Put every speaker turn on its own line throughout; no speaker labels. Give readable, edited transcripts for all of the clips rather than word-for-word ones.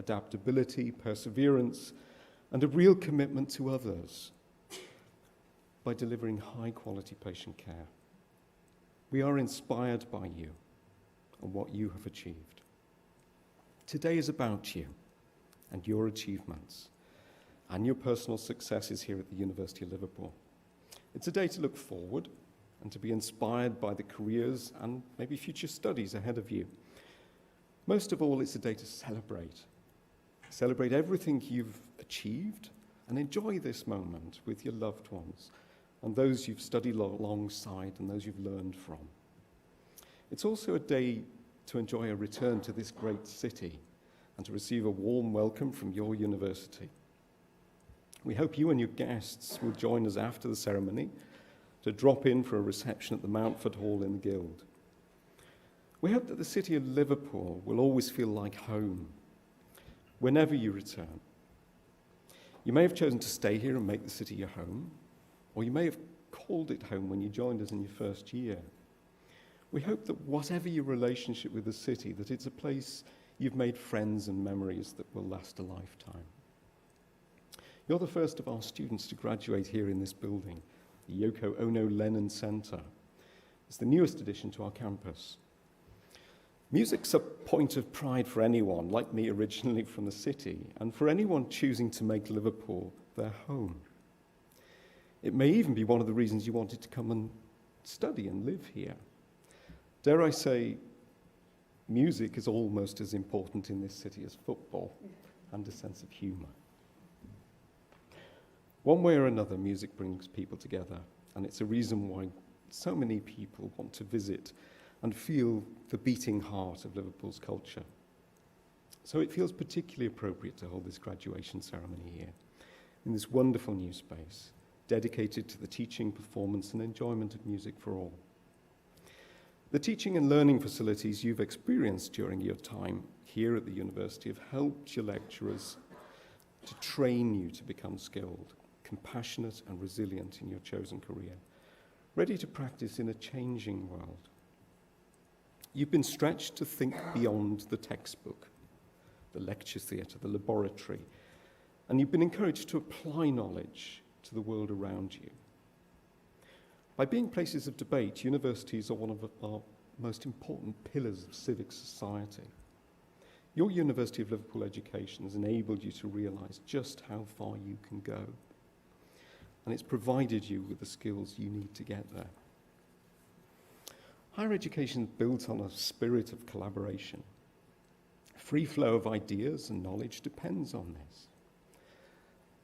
adaptability, perseverance, and a real commitment to others by delivering high-quality patient care. We are inspired by you and what you have achieved. Today is about you and your achievements and your personal successes here at the University of Liverpool. It's a day to look forward and to be inspired by the careers and maybe future studies ahead of you. Most of all, it's a day to celebrate. Celebrate everything you've achieved and enjoy this moment with your loved ones and those you've studied alongside and those you've learned from. It's also a day to enjoy a return to this great city and to receive a warm welcome from your university. We hope you and your guests will join us after the ceremony to drop in for a reception at the Mountford Hall in the Guild. We hope that the city of Liverpool will always feel like home whenever you return. You may have chosen to stay here and make the city your home, or you may have called it home when you joined us in your first year. We hope that whatever your relationship with the city, that it's a place you've made friends and memories that will last a lifetime. You're the first of our students to graduate here in this building, the Yoko Ono Lennon Center. It's the newest addition to our campus. Music's a point of pride for anyone, like me originally from the city, and for anyone choosing to make Liverpool their home. It may even be one of the reasons you wanted to come and study and live here. Dare I say, music is almost as important in this city as football and a sense of humour. One way or another, music brings people together, and it's a reason why so many people want to visit and feel the beating heart of Liverpool's culture. So it feels particularly appropriate to hold this graduation ceremony here, in this wonderful new space, dedicated to the teaching, performance, and enjoyment of music for all. The teaching and learning facilities you've experienced during your time here at the university have helped your lecturers to train you to become skilled, compassionate, and resilient in your chosen career, ready to practice in a changing world. You've been stretched to think beyond the textbook, the lecture theatre, the laboratory, and you've been encouraged to apply knowledge to the world around you. By being places of debate, universities are one of our most important pillars of civic society. Your University of Liverpool education has enabled you to realise just how far you can go, and it's provided you with the skills you need to get there. Higher education is built on a spirit of collaboration. Free flow of ideas and knowledge depends on this.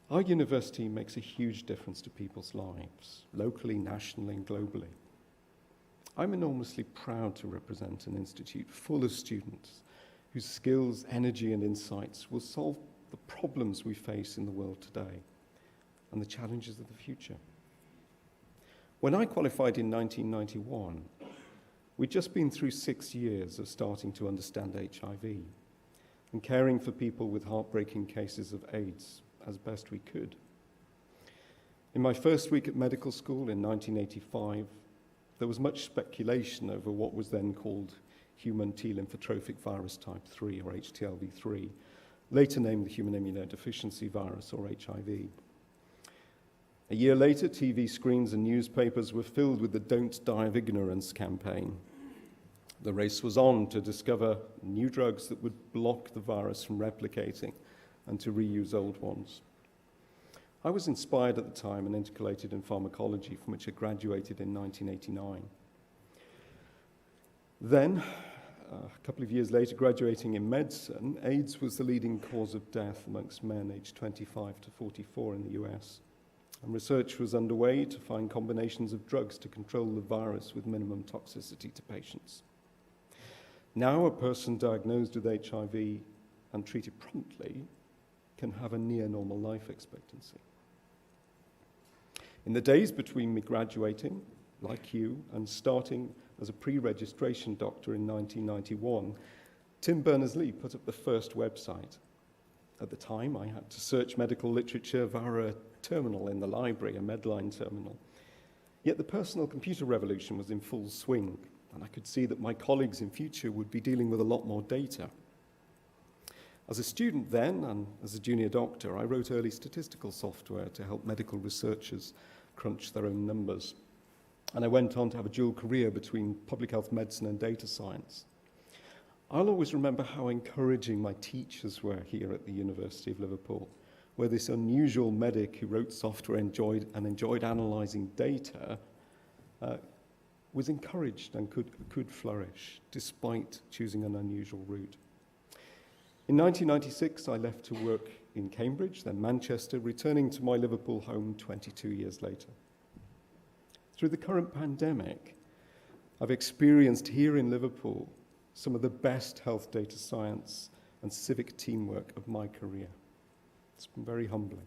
Our university makes a huge difference to people's lives, locally, nationally, and globally. I'm enormously proud to represent an institute full of students whose skills, energy, and insights will solve the problems we face in the world today and the challenges of the future. When I qualified in 1991, we'd just been through 6 years of starting to understand HIV and caring for people with heartbreaking cases of AIDS as best we could. In my first week at medical school in 1985, there was much speculation over what was then called human T-lymphotropic virus type 3, or HTLV3, later named the human immunodeficiency virus, or HIV. A year later, TV screens and newspapers were filled with the Don't Die of Ignorance campaign. The race was on to discover new drugs that would block the virus from replicating and to reuse old ones. I was inspired at the time and intercalated in pharmacology, from which I graduated in 1989. Then, a couple of years later, graduating in medicine, AIDS was the leading cause of death amongst men aged 25 to 44 in the US. And research was underway to find combinations of drugs to control the virus with minimum toxicity to patients. Now, a person diagnosed with HIV and treated promptly can have a near normal life expectancy. In the days between me graduating, like you, and starting as a pre-registration doctor in 1991, Tim Berners-Lee put up the first website. At the time, I had to search medical literature via a terminal in the library, a Medline terminal. Yet the personal computer revolution was in full swing, and I could see that my colleagues in future would be dealing with a lot more data. As a student then, and as a junior doctor, I wrote early statistical software to help medical researchers crunch their own numbers. And I went on to have a dual career between public health medicine and data science. I'll always remember how encouraging my teachers were here at the University of Liverpool, where this unusual medic who wrote software enjoyed analysing data was encouraged and could flourish, despite choosing an unusual route. In 1996, I left to work in Cambridge, then Manchester, returning to my Liverpool home 22 years later. Through the current pandemic, I've experienced here in Liverpool some of the best health data science and civic teamwork of my career. It's been very humbling.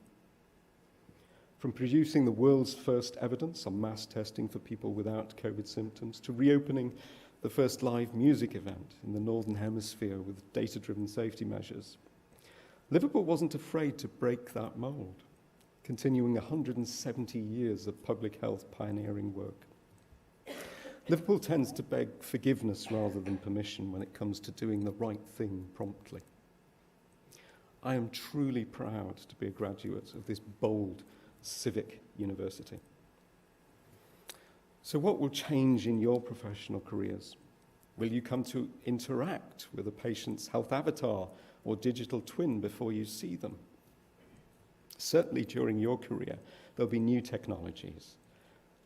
From producing the world's first evidence on mass testing for people without COVID symptoms, to reopening the first live music event in the Northern Hemisphere with data-driven safety measures, Liverpool wasn't afraid to break that mould, continuing 170 years of public health pioneering work. Liverpool tends to beg forgiveness rather than permission when it comes to doing the right thing promptly. I am truly proud to be a graduate of this bold civic university. So what will change in your professional careers? Will you come to interact with a patient's health avatar or digital twin before you see them? Certainly during your career, there'll be new technologies.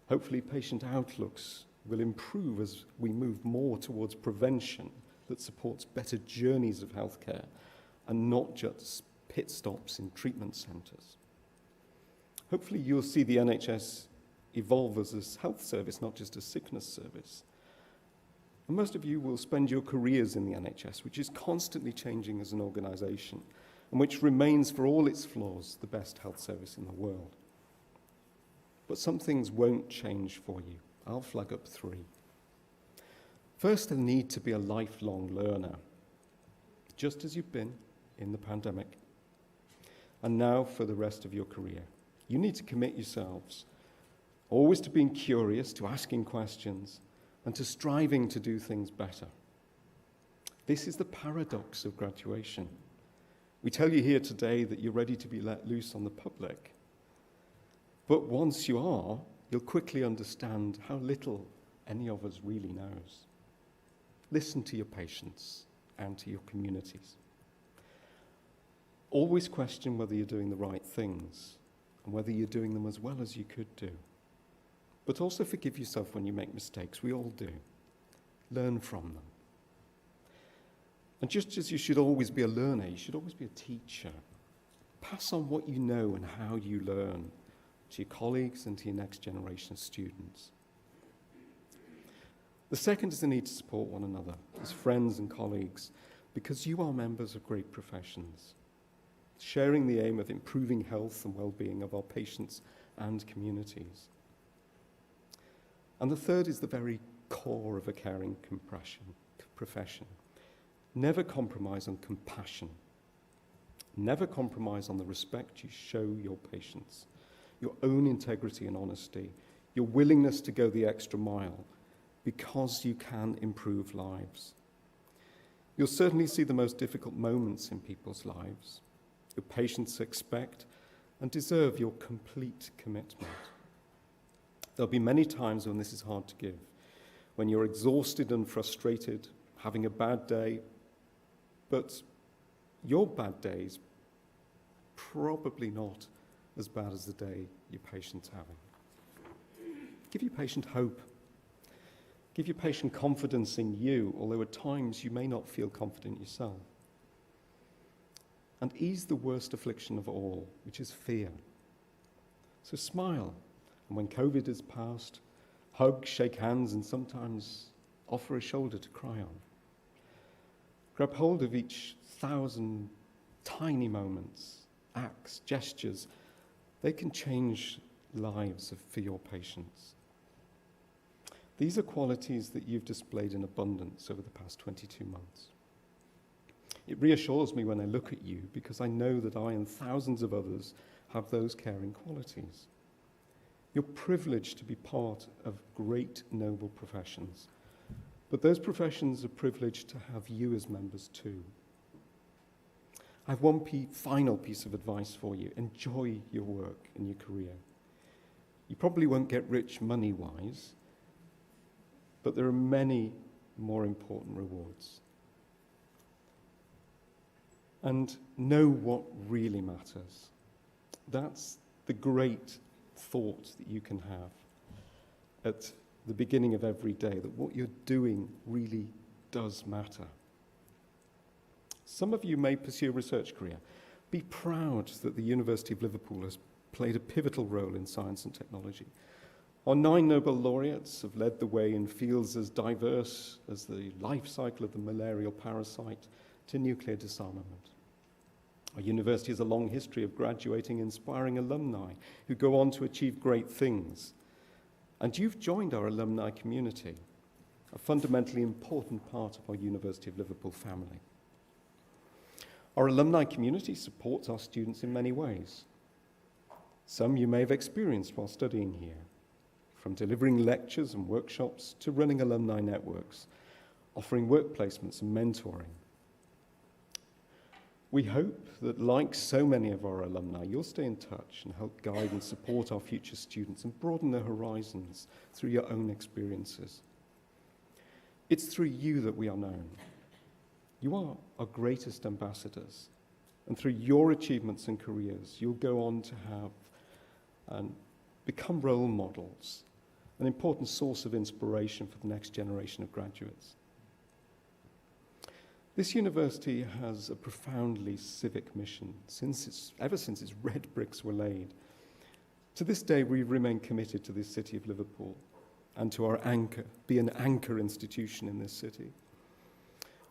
Hopefully patient outlooks will improve as we move more towards prevention that supports better journeys of healthcare and not just pit stops in treatment centres. Hopefully you'll see the NHS evolve as a health service, not just a sickness service. And most of you will spend your careers in the NHS, which is constantly changing as an organisation, and which remains, for all its flaws, the best health service in the world. But some things won't change for you. I'll flag up 3. First, the need to be a lifelong learner, just as you've been in the pandemic, and now for the rest of your career. You need to commit yourselves always to being curious, to asking questions, and to striving to do things better. This is the paradox of graduation. We tell you here today that you're ready to be let loose on the public. But once you are, you'll quickly understand how little any of us really knows. Listen to your patients and to your communities. Always question whether you're doing the right things and whether you're doing them as well as you could do. But also forgive yourself when you make mistakes. We all do. Learn from them. And just as you should always be a learner, you should always be a teacher. Pass on what you know and how you learn to your colleagues and to your next generation of students. The second is the need to support one another as friends and colleagues, because you are members of great professions, sharing the aim of improving health and well-being of our patients and communities. And the third is the very core of a caring profession. Never compromise on compassion. Never compromise on the respect you show your patients, your own integrity and honesty, your willingness to go the extra mile, because you can improve lives. You'll certainly see the most difficult moments in people's lives. Your patients expect and deserve your complete commitment. There'll be many times when this is hard to give, when you're exhausted and frustrated, having a bad day, but your bad day is probably not as bad as the day your patient's having. Give your patient hope. Give your patient confidence in you, although at times you may not feel confident yourself. And ease the worst affliction of all, which is fear. So smile, and when COVID is past, hug, shake hands, and sometimes offer a shoulder to cry on. Grab hold of each 1,000 tiny moments, acts, gestures. They can change lives for your patients. These are qualities that you've displayed in abundance over the past 22 months. It reassures me when I look at you, because I know that I and thousands of others have those caring qualities. You're privileged to be part of great, noble professions, but those professions are privileged to have you as members too. I have one final piece of advice for you. Enjoy your work and your career. You probably won't get rich money-wise, but there are many more important rewards. And know what really matters. That's the great thought that you can have at the beginning of every day, that what you're doing really does matter. Some of you may pursue a research career. Be proud that the University of Liverpool has played a pivotal role in science and technology. Our 9 Nobel laureates have led the way in fields as diverse as the life cycle of the malarial parasite to nuclear disarmament. Our university has a long history of graduating inspiring alumni who go on to achieve great things. And you've joined our alumni community, a fundamentally important part of our University of Liverpool family. Our alumni community supports our students in many ways. Some you may have experienced while studying here, from delivering lectures and workshops to running alumni networks, offering work placements and mentoring. We hope that, like so many of our alumni, you'll stay in touch and help guide and support our future students and broaden their horizons through your own experiences. It's through you that we are known. You are our greatest ambassadors, and through your achievements and careers, you'll go on to have and become role models, an important source of inspiration for the next generation of graduates. This university has a profoundly civic mission ever since its red bricks were laid. To this day, we remain committed to this city of Liverpool and to our anchor, be an anchor institution in this city.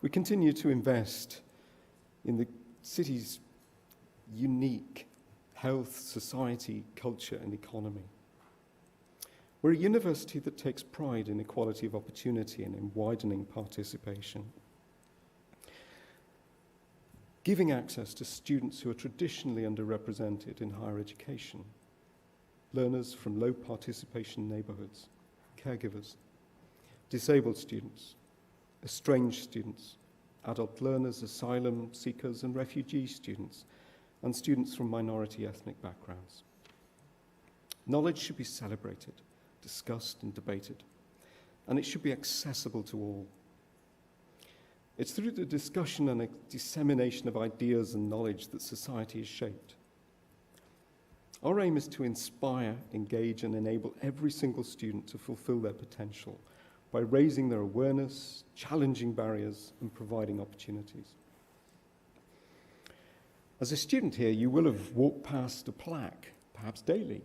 We continue to invest in the city's unique health, society, culture, and economy. We're a university that takes pride in equality of opportunity and in widening participation, giving access to students who are traditionally underrepresented in higher education, learners from low participation neighbourhoods, caregivers, disabled students, estranged students, adult learners, asylum seekers and refugee students, and students from minority ethnic backgrounds. Knowledge should be celebrated, discussed and debated, and it should be accessible to all. It's through the discussion and dissemination of ideas and knowledge that society is shaped. Our aim is to inspire, engage, and enable every single student to fulfill their potential by raising their awareness, challenging barriers, and providing opportunities. As a student here, you will have walked past a plaque, perhaps daily,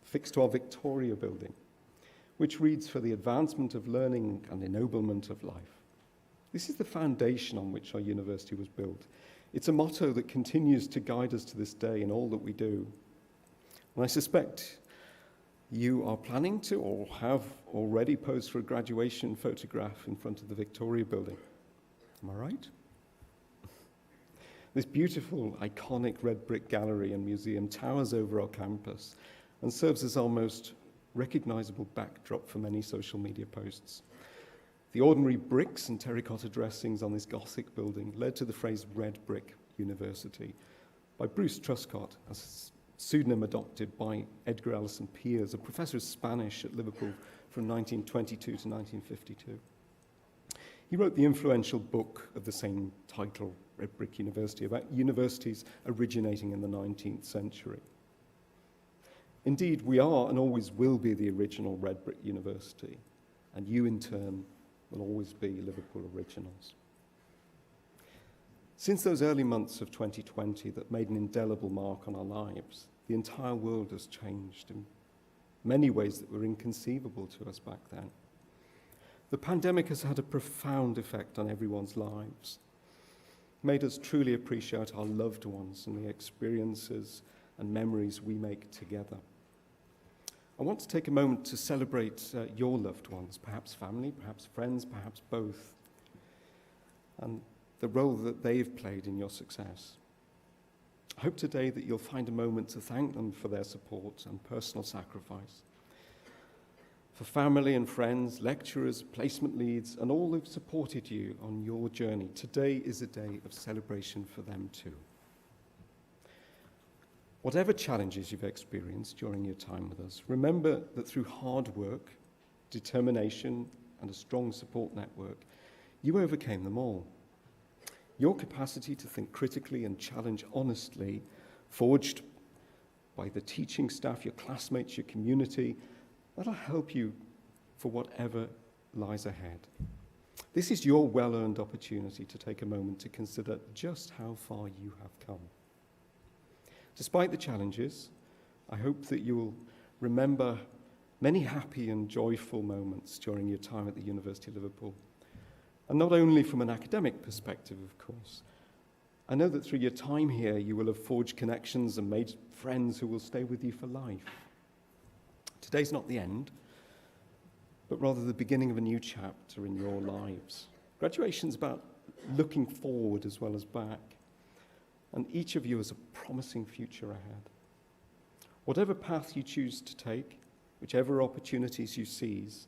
fixed to our Victoria building, which reads, "For the advancement of learning and ennoblement of life." This is the foundation on which our university was built. It's a motto that continues to guide us to this day in all that we do. And I suspect you are planning to or have already posed for a graduation photograph in front of the Victoria building. Am I right? This beautiful, iconic red brick gallery and museum towers over our campus and serves as our most recognizable backdrop for many social media posts. The ordinary bricks and terracotta dressings on this Gothic building led to the phrase Red Brick University by Bruce Truscott, a pseudonym adopted by Edgar Allan Piers, a professor of Spanish at Liverpool from 1922 to 1952. He wrote the influential book of the same title, Red Brick University, about universities originating in the 19th century. Indeed, we are and always will be the original Red Brick University, and you in turn will always be Liverpool originals. Since those early months of 2020 that made an indelible mark on our lives, the entire world has changed in many ways that were inconceivable to us back then. The pandemic has had a profound effect on everyone's lives, made us truly appreciate our loved ones and the experiences and memories we make together. I want to take a moment to celebrate your loved ones, perhaps family, perhaps friends, perhaps both, and the role that they've played in your success. I hope today that you'll find a moment to thank them for their support and personal sacrifice. For family and friends, lecturers, placement leads, and all who've supported you on your journey, today is a day of celebration for them too. Whatever challenges you've experienced during your time with us, remember that through hard work, determination, and a strong support network, you overcame them all. Your capacity to think critically and challenge honestly, forged by the teaching staff, your classmates, your community, that'll help you for whatever lies ahead. This is your well-earned opportunity to take a moment to consider just how far you have come. Despite the challenges, I hope that you will remember many happy and joyful moments during your time at the University of Liverpool. And not only from an academic perspective, of course. I know that through your time here, you will have forged connections and made friends who will stay with you for life. Today's not the end, but rather the beginning of a new chapter in your lives. Graduation's about looking forward as well as back. And each of you has a promising future ahead. Whatever path you choose to take, whichever opportunities you seize,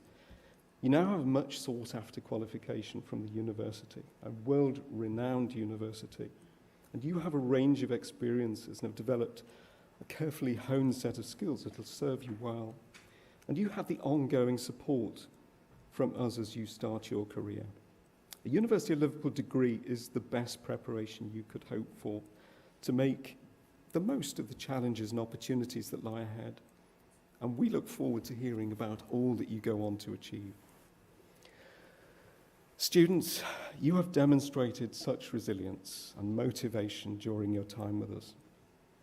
you now have a much sought-after qualification from the university, a world-renowned university, and you have a range of experiences and have developed a carefully honed set of skills that will serve you well. And you have the ongoing support from us as you start your career. A University of Liverpool degree is the best preparation you could hope for to make the most of the challenges and opportunities that lie ahead. And we look forward to hearing about all that you go on to achieve. Students, you have demonstrated such resilience and motivation during your time with us.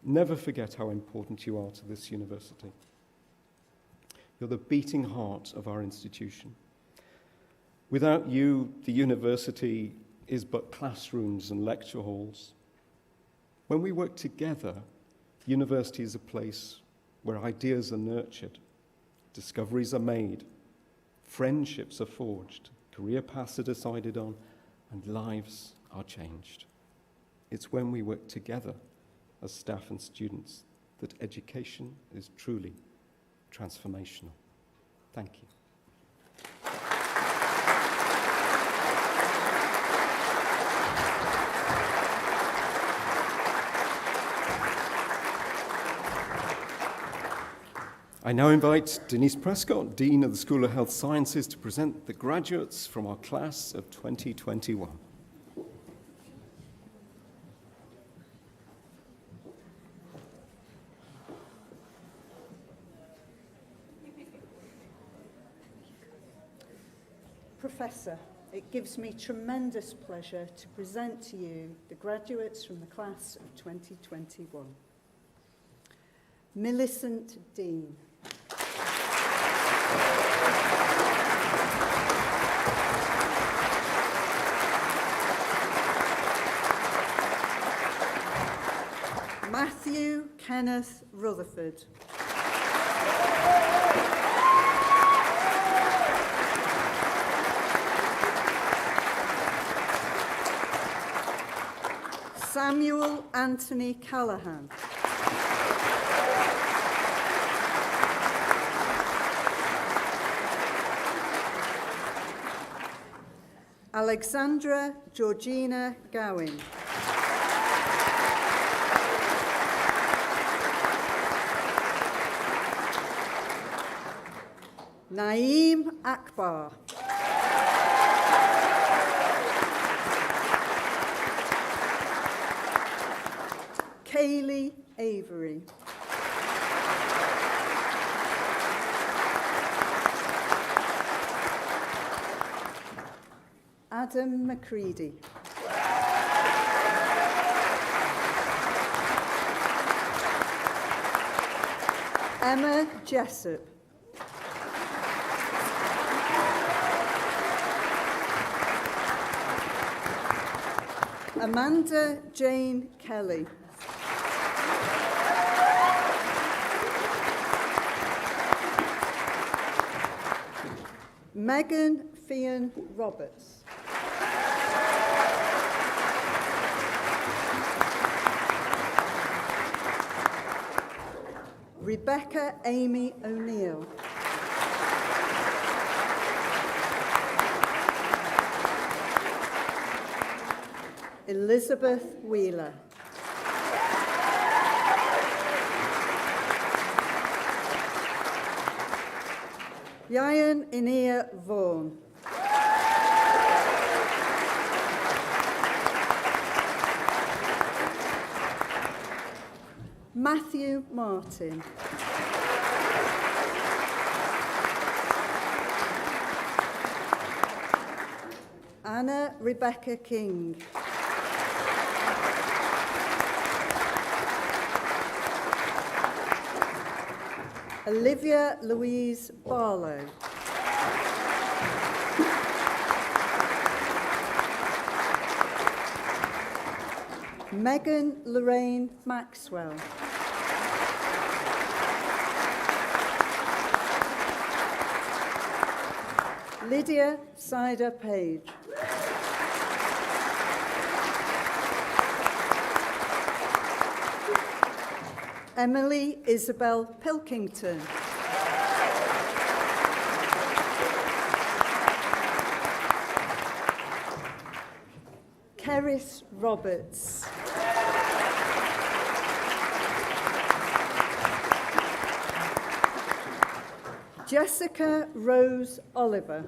Never forget how important you are to this university. You're the beating heart of our institution. Without you, the university is but classrooms and lecture halls. When we work together, university is a place where ideas are nurtured, discoveries are made, friendships are forged, career paths are decided on, and lives are changed. It's when we work together as staff and students that education is truly transformational. Thank you. I now invite Denise Prescott, Dean of the School of Health Sciences, to present the graduates from our class of 2021.
Professor, it gives me tremendous pleasure to present to you the graduates from the class of 2021. Millicent Dean. Matthew Kenneth Rutherford. Samuel Anthony Callahan. Alexandra Georgina Gowing. Naeem Akbar. Kaylee Avery. Adam McCready. Emma Jessup. Amanda Jane Kelly. Megan Fian Roberts. Rebecca Amy O'Neill. Elizabeth Wheeler. Ian Inia Vaughan. Matthew Martin. Anna Rebecca King. Olivia Louise Barlow. Megan Lorraine Maxwell. Lydia Sider Page. Emily Isabel Pilkington. Keris Roberts. Jessica Rose Oliver.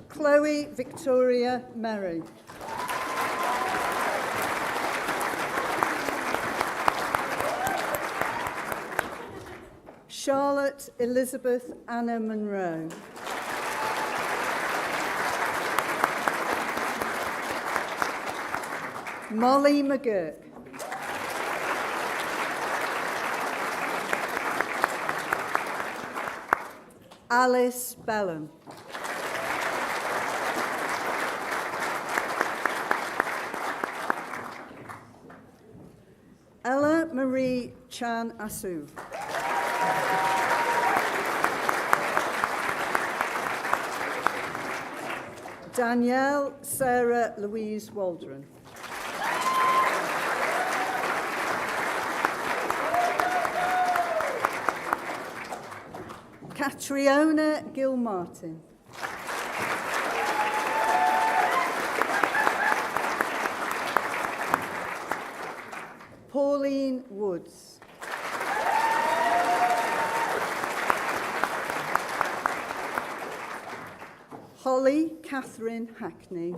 Chloe Victoria Merry. Charlotte Elizabeth Anna Monroe. Molly McGurk. Alice Bellham. Ella Marie Chan Asu. Danielle Sarah Louise Waldron. Catriona Gilmartin. Pauline Woods. Holly Catherine Hackney.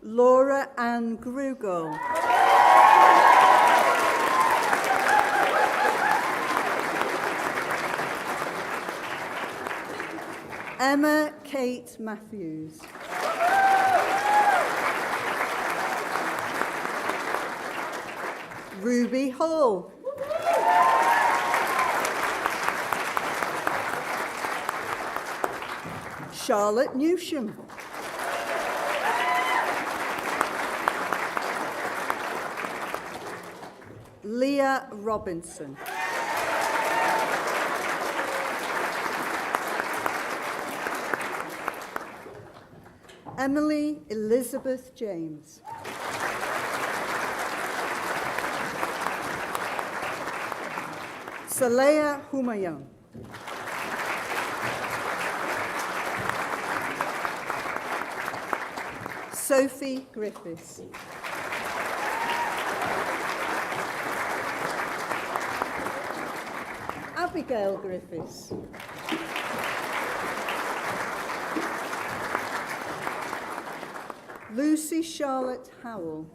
Laura Ann Grugel. Emma Kate Matthews. Ruby Hall. Charlotte Newsham. Leah Robinson. Emily Elizabeth James. Saleha Humayun. Sophie Griffiths. Abigail Griffiths. Lucy Charlotte Howell.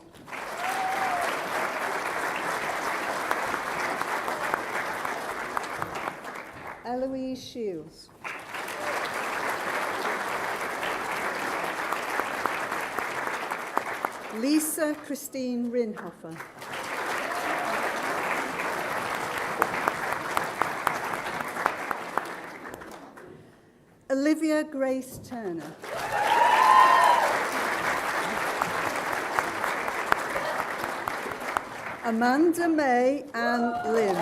Eloise Shields. Lisa Christine Rinhofer. Olivia Grace Turner. Amanda May Ann Lynn.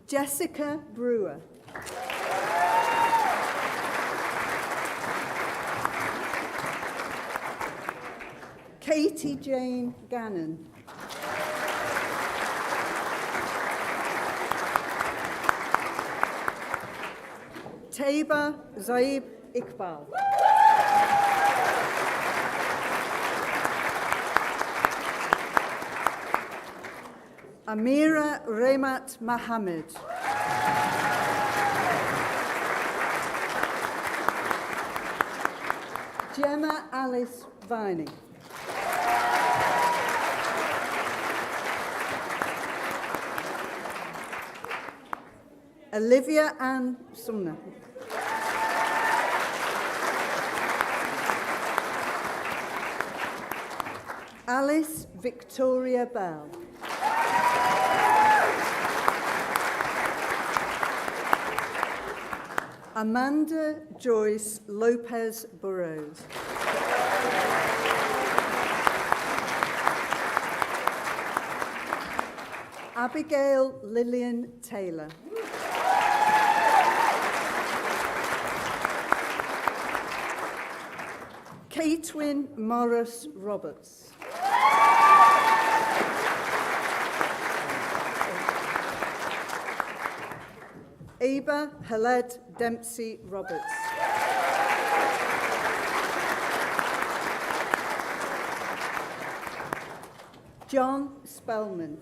Jessica Brewer. Katie Jane Gannon. Taiba Zaib Iqbal. Amira Remat Mohammed. Gemma Alice Vining. Olivia Ann Sumner. Alice Victoria Bell. Amanda Joyce Lopez Burrows. Abigail Lillian Taylor. Catwin Morris Roberts. Aba Haled Dempsey Roberts. John Spellman.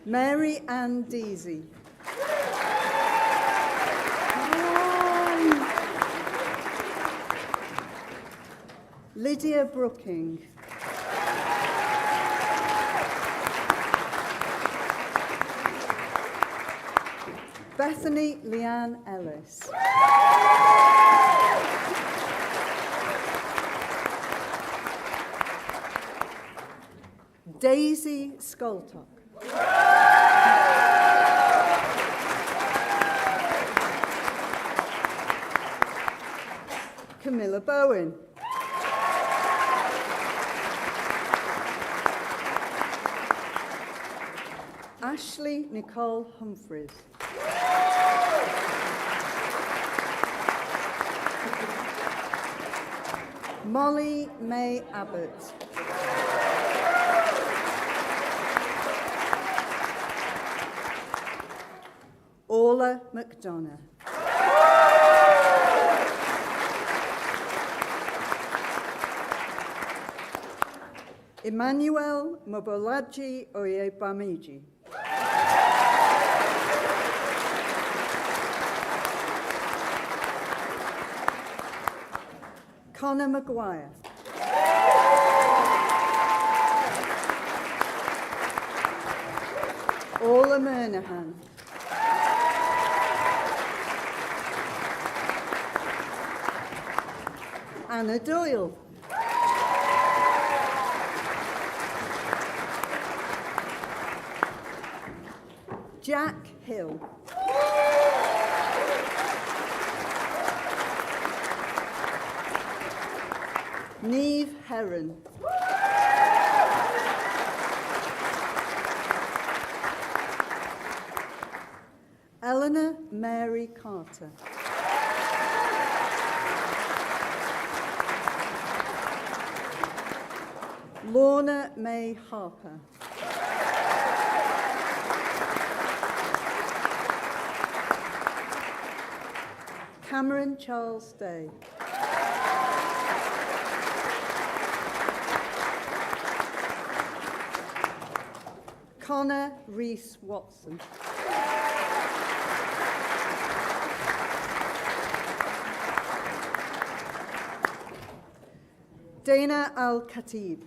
Mary Ann Deasy. Lydia Brooking. Bethany Leanne Ellis. Daisy Skoltok. Camilla Bowen. Ashley Nicole Humphreys. Molly May Abbott. Orla McDonough. Emmanuel Mobolaji Oyebamiji. Connor Maguire. Orla Murnahan. Anna Doyle. Jack Hill. Neve Heron. Eleanor Mary Carter. Lorna May Harper. Cameron Charles Day. Connor Reese Watson. Dana Al-Khatib.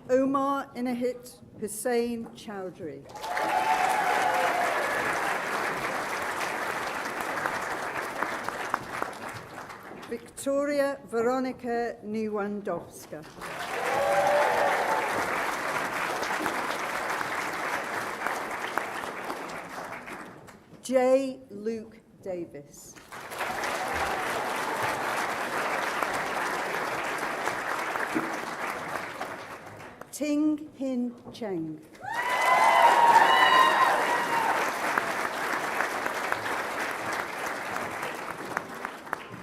Omar Inahit Hussein Chowdhury. Victoria Veronica Niewandowska. J. Luke Davis. Ting Hin Cheng.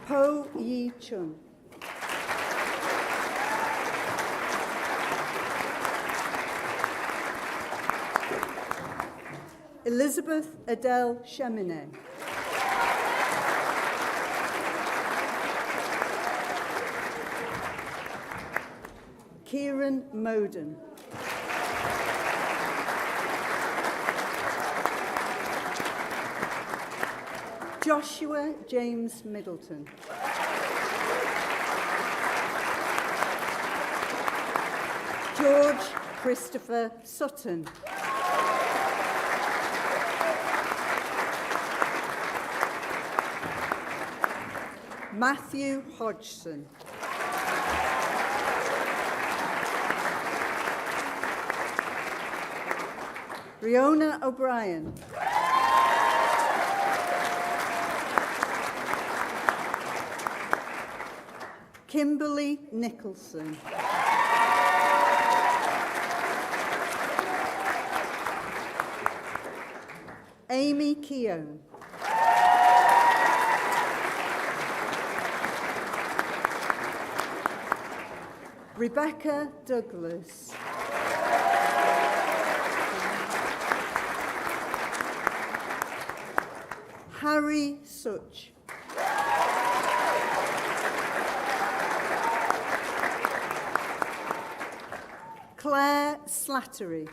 Po Yi Chun. Elizabeth Adele Cheminay. Kieran Moden. Joshua James Middleton. George Christopher Sutton. Matthew Hodgson. Riona O'Brien. Kimberly Nicholson. Amy Keown. Rebecca Douglas. Harry Such. Claire Slattery.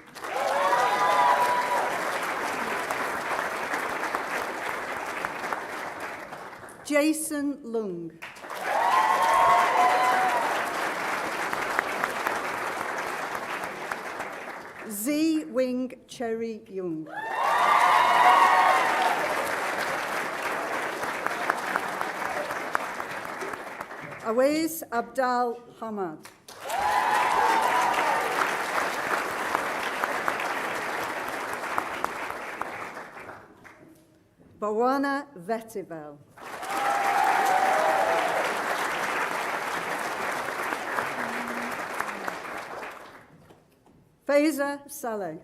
Jason Lung. Z Wing Cherry Young. Awais Abdal Hamad. Bawana Vetivel. Faiza Saleh.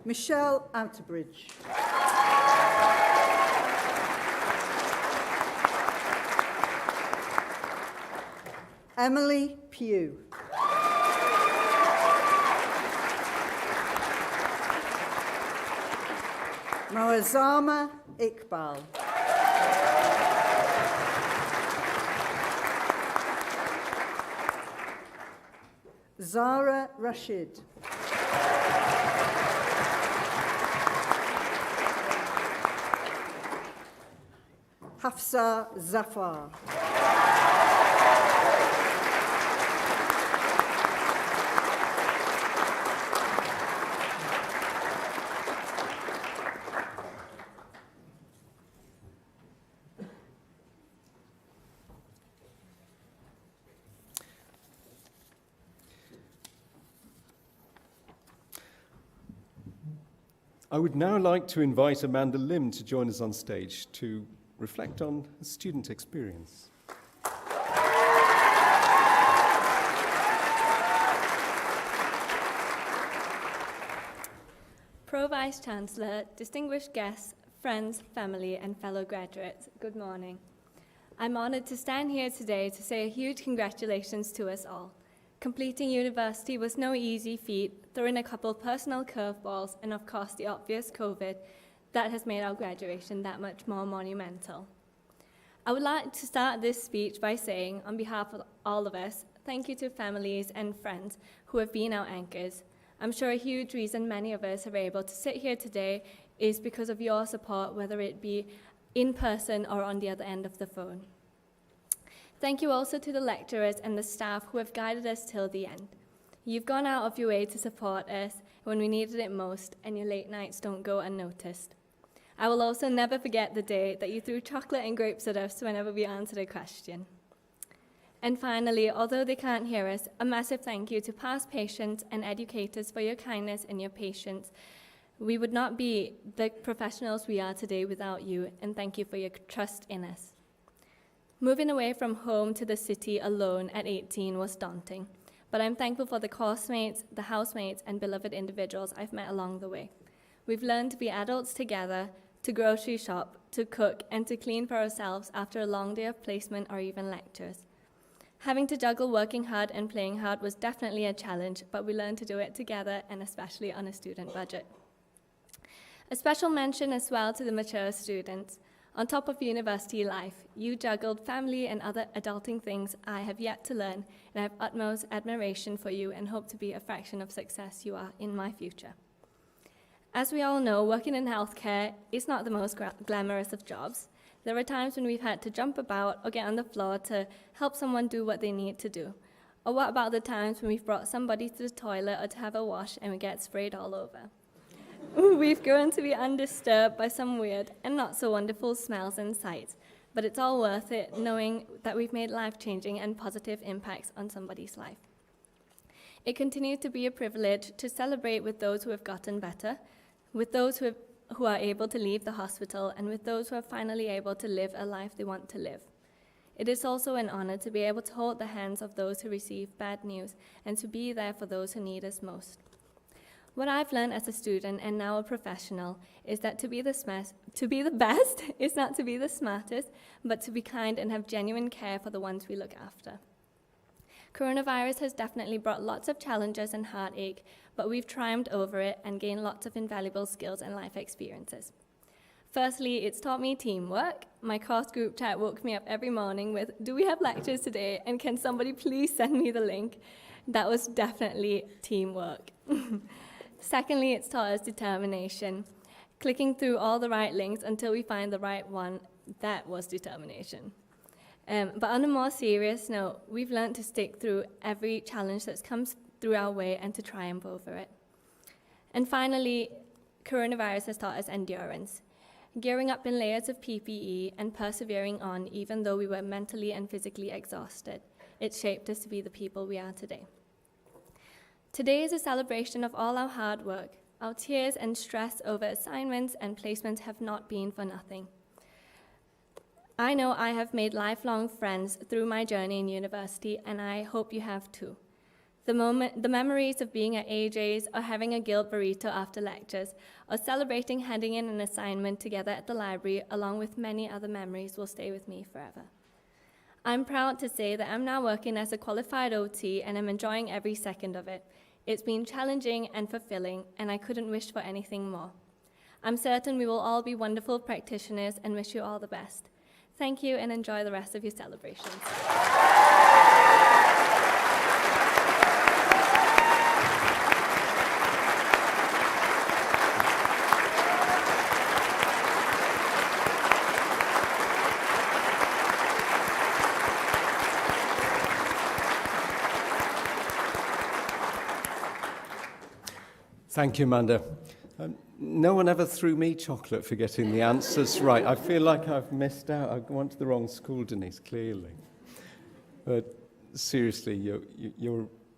Michelle Outerbridge. Emily Pugh. Moazama Iqbal. Zara Rashid. Hafsa Zafar.
I would now like to invite Amanda Lim to join us on stage to reflect on the student experience.
Pro Vice-Chancellor, distinguished guests, friends, family, and fellow graduates, good morning. I'm honoured to stand here today to say a huge congratulations to us all. Completing university was no easy feat, throwing a couple personal curveballs, and of course the obvious COVID that has made our graduation that much more monumental. I would like to start this speech by saying, on behalf of all of us, thank you to families and friends who have been our anchors. I'm sure a huge reason many of us are able to sit here today is because of your support, whether it be in person or on the other end of the phone. Thank you also to the lecturers and the staff who have guided us till the end. You've gone out of your way to support us when we needed it most, and your late nights don't go unnoticed. I will also never forget the day that you threw chocolate and grapes at us whenever we answered a question. And finally, although they can't hear us, a massive thank you to past patients and educators for your kindness and your patience. We would not be the professionals we are today without you, and thank you for your trust in us. Moving away from home to the city alone at 18 was daunting, but I'm thankful for the coursemates, the housemates, and beloved individuals I've met along the way. We've learned to be adults together, to grocery shop, to cook, and to clean for ourselves after a long day of placement or even lectures. Having to juggle working hard and playing hard was definitely a challenge, but we learned to do it together, and especially on a student budget. A special mention as well to the mature students. On top of university life, you juggled family and other adulting things I have yet to learn, and I have utmost admiration for you and hope to be a fraction of success you are in my future. As we all know, working in healthcare is not the most glamorous of jobs. There are times when we've had to jump about or get on the floor to help someone do what they need to do. Or what about the times when we've brought somebody to the toilet or to have a wash and we get sprayed all over? We've grown to be undisturbed by some weird and not so wonderful smells and sights, but it's all worth it knowing that we've made life-changing and positive impacts on somebody's life. It continues to be a privilege to celebrate with those who have gotten better, with those who are able to leave the hospital, and with those who are finally able to live a life they want to live. It is also an honor to be able to hold the hands of those who receive bad news and to be there for those who need us most. What I've learned as a student and now a professional is that to be the best is not to be the smartest, but to be kind and have genuine care for the ones we look after. Coronavirus has definitely brought lots of challenges and heartache, but we've triumphed over it and gained lots of invaluable skills and life experiences. Firstly, it's taught me teamwork. My course group chat woke me up every morning with, "Do we have lectures today? And can somebody please send me the link?" That was definitely teamwork. Secondly, it's taught us determination. Clicking through all the right links until we find the right one, that was determination. But on a more serious note, we've learned to stick through every challenge that comes through our way and to triumph over it. And finally, coronavirus has taught us endurance. Gearing up in layers of PPE and persevering on even though we were mentally and physically exhausted. It shaped us to be the people we are today. Today is a celebration of all our hard work. Our tears and stress over assignments and placements have not been for nothing. I know I have made lifelong friends through my journey in university, and I hope you have too. The memories of being at AJ's or having a guilt burrito after lectures or celebrating handing in an assignment together at the library, along with many other memories, will stay with me forever. I'm proud to say that I'm now working as a qualified OT and I'm enjoying every second of it. It's been challenging and fulfilling, and I couldn't wish for anything more. I'm certain we will all be wonderful practitioners and wish you all the best. Thank you and enjoy the rest of your celebrations.
Thank you, Amanda. No one ever threw me chocolate for getting the answers right. I feel like I've missed out. I went to the wrong school, Denise, clearly. But seriously,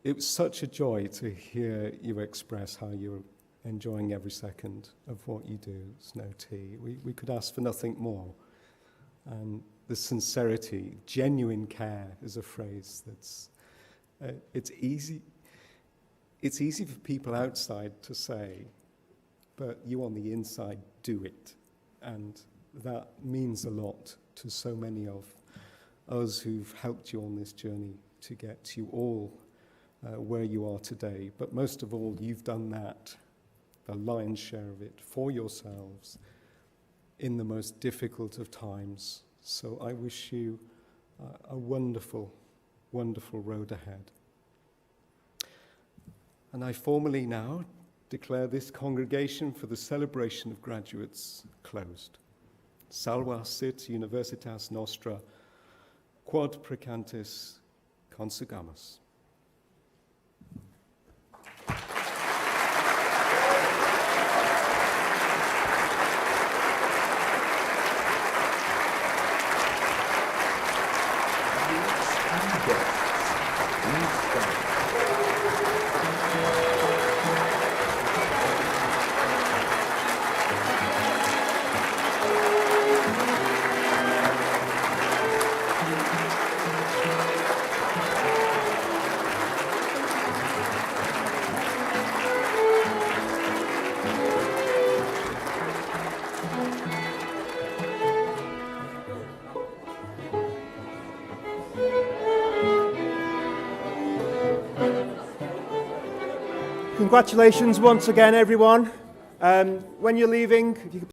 it was such a joy to hear you express how you're enjoying every second of what you do. It's no tea. We could ask for nothing more. And the sincerity, genuine care is a phrase that's, it's easy. It's easy for people outside to say, but you on the inside do it. And that means a lot to so many of us who've helped you on this journey to get you all where you are today. But most of all, you've done that, the lion's share of it, for yourselves in the most difficult of times. So I wish you a wonderful, wonderful road ahead. And I formally now declare this congregation for the celebration of graduates closed. Salva sit Universitas Nostra, quod precantis consugamus.
Congratulations once again, everyone. When you're leaving, if you could